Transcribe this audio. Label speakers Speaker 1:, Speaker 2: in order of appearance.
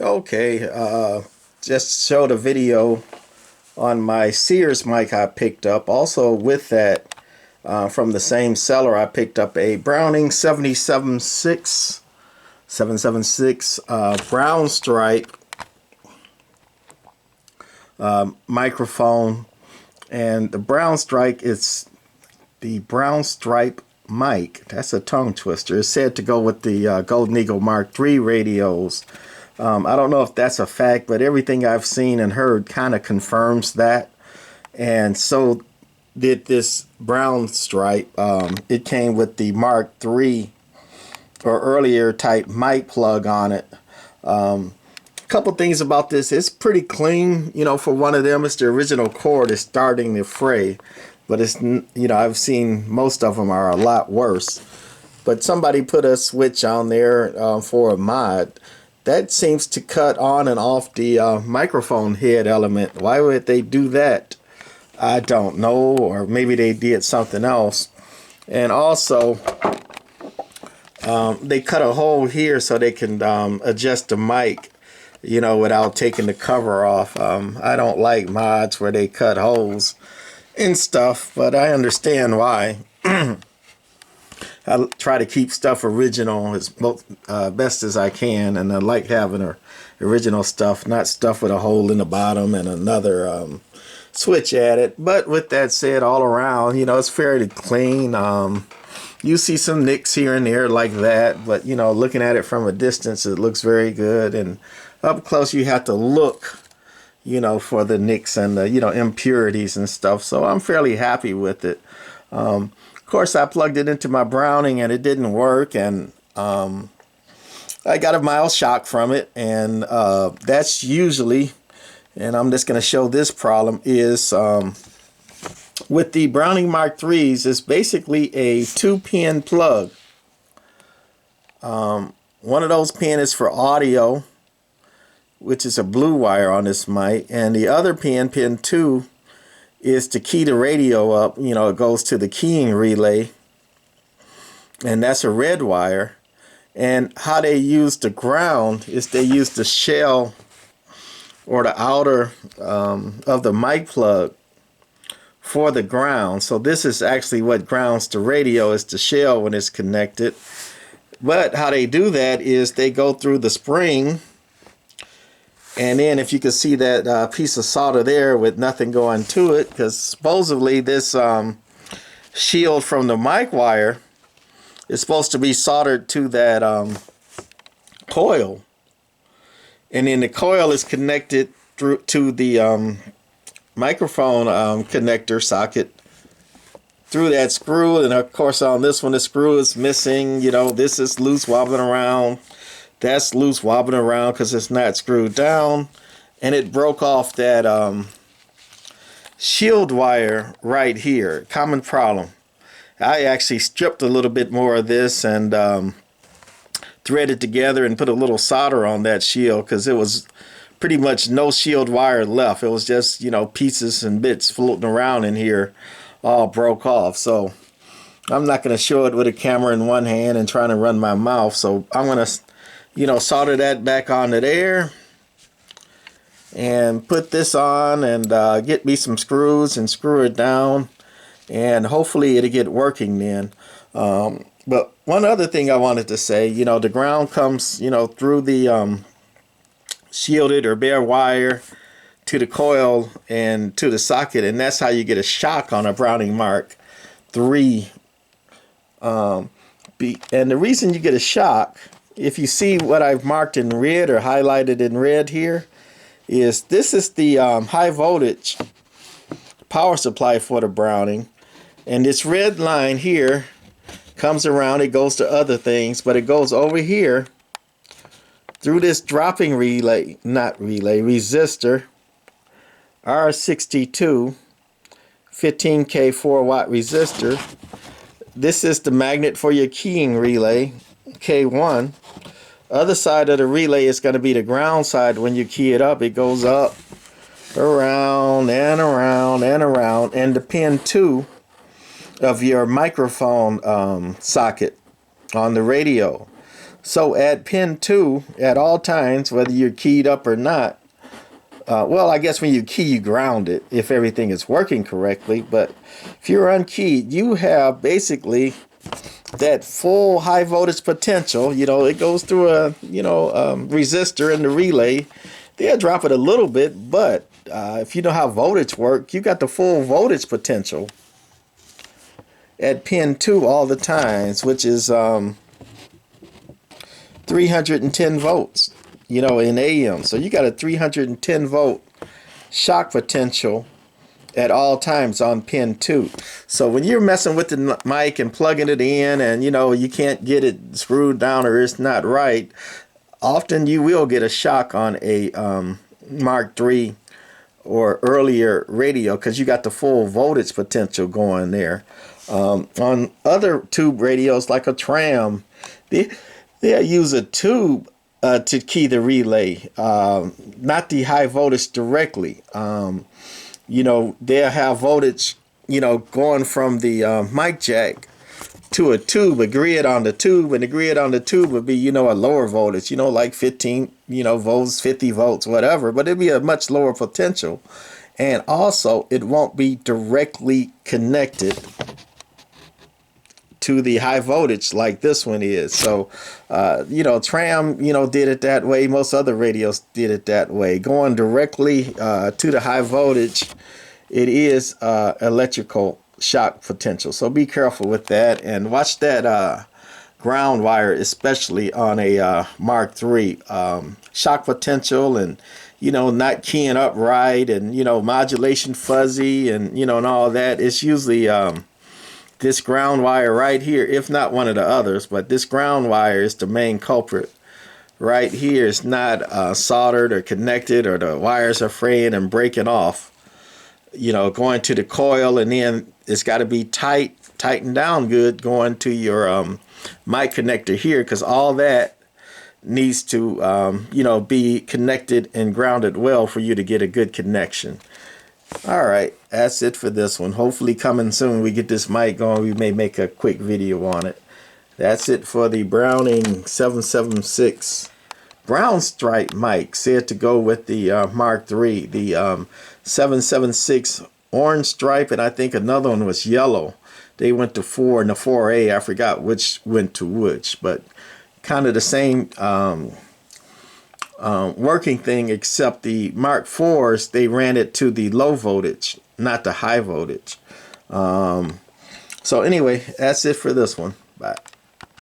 Speaker 1: Okay, just showed a video on my Sears mic I picked up. Also with that, from the same seller, I picked up a Browning 776 brown stripe microphone. And the brown stripe is the brown stripe mic. That's a tongue twister. It's said to go with the Golden Eagle Mark III radios. I don't know if that's a fact, but everything I've seen and heard kind of confirms that. And so did this brown stripe. It came with the Mark III or earlier type mic plug on it. Couple things about this. It's pretty clean, for one of them. It's the original cord is starting to fray, but it's, I've seen most of them are a lot worse. But somebody put a switch on there for a mod that seems to cut on and off the microphone head element. Why would they do that? I don't know, or maybe they did something else. And also they cut a hole here so they can adjust the mic, without taking the cover off. I don't like mods where they cut holes and stuff, but I understand why. I try to keep stuff original as best as I can, and I like having original stuff, not stuff with a hole in the bottom and another switch at it. But with that said, all around, it's fairly clean. You see some nicks here and there like that, but looking at it from a distance, it looks very good, and up close you have to look, for the nicks and the impurities and stuff. So I'm fairly happy with it. Of course, I plugged it into my Browning and it didn't work, and I got a mild shock from it, and that's usually, and I'm just going to show this problem, is with the Browning Mark IIIs, it's basically a 2-pin plug. One of those pins is for audio, which is a blue wire on this mic, and the other pin 2, is to key the radio up. It goes to the keying relay, and that's a red wire. And how they use the ground is they use the shell or the outer of the mic plug for the ground. So this is actually what grounds the radio, is the shell when it's connected. But how they do that is they go through the spring, and then if you can see that piece of solder there with nothing going to it, because supposedly this shield from the mic wire is supposed to be soldered to that coil. And then the coil is connected through to the microphone connector socket through that screw. And of course on this one the screw is missing. This is loose, wobbling around. That's loose, wobbling around because it's not screwed down, and it broke off that shield wire right here. Common problem. I actually stripped a little bit more of this and threaded together and put a little solder on that shield, because it was pretty much no shield wire left. It was just pieces and bits floating around in here, all broke off. So I'm not going to show it with a camera in one hand and trying to run my mouth. So I'm going to solder that back onto there and put this on and get me some screws and screw it down, and hopefully it'll get working then. But one other thing I wanted to say, the ground comes through the shielded or bare wire to the coil and to the socket, and that's how you get a shock on a Browning Mark III. And the reason you get a shock, if you see what I've marked in red or highlighted in red here, is this is the high voltage power supply for the Browning, and this red line here comes around, it goes to other things, but it goes over here through this dropping relay, resistor, R62 15K 4-watt resistor. This is the magnet for your keying relay, K1. Other side of the relay is going to be the ground side. When you key it up, it goes up, around, and around, and around. And the pin 2 of your microphone socket on the radio. So at pin 2, at all times, whether you're keyed up or not, well, I guess when you key, you ground it if everything is working correctly. But if you're unkeyed, you have basically that full high voltage potential. You know, it goes through a, resistor in the relay. They'll drop it a little bit, but if you know how voltage works, you got the full voltage potential at pin 2 all the times, which is 310 volts, in AM. So you got a 310 volt shock potential at all times on pin 2. So when you're messing with the mic and plugging it in and you can't get it screwed down or it's not right, often you will get a shock on a Mark III or earlier radio because you got the full voltage potential going there. On other tube radios like a tram, they'll use a tube to key the relay, not the high voltage directly. They'll have voltage, going from the mic jack to a tube, a grid on the tube, and the grid on the tube would be, a lower voltage, like 15, volts, 50 volts, whatever, but it'd be a much lower potential. And also, it won't be directly connected to the high voltage like this one is. So, tram, did it that way. Most other radios did it that way. Going directly to the high voltage, it is electrical shock potential. So be careful with that and watch that ground wire, especially on a Mark III. Shock potential and, not keying up right and, modulation fuzzy and, and all that. It's usually this ground wire right here, if not one of the others, but this ground wire is the main culprit. Right here is not soldered or connected, or the wires are fraying and breaking off. Going to the coil, and then it's got to be tightened down good going to your mic connector here, because all that needs to be connected and grounded well for you to get a good connection. All right, that's it for this one. Hopefully coming soon we get this mic going. We may make a quick video on it. That's it for the Browning 776 brown stripe mic, said to go with the Mark III. The 776 orange stripe, and I think another one was yellow. They went to 4 and the 4A. I forgot which went to which, but kind of the same working thing, except the Mark IVs, they ran it to the low voltage, not the high voltage. So anyway, that's it for this one. Bye.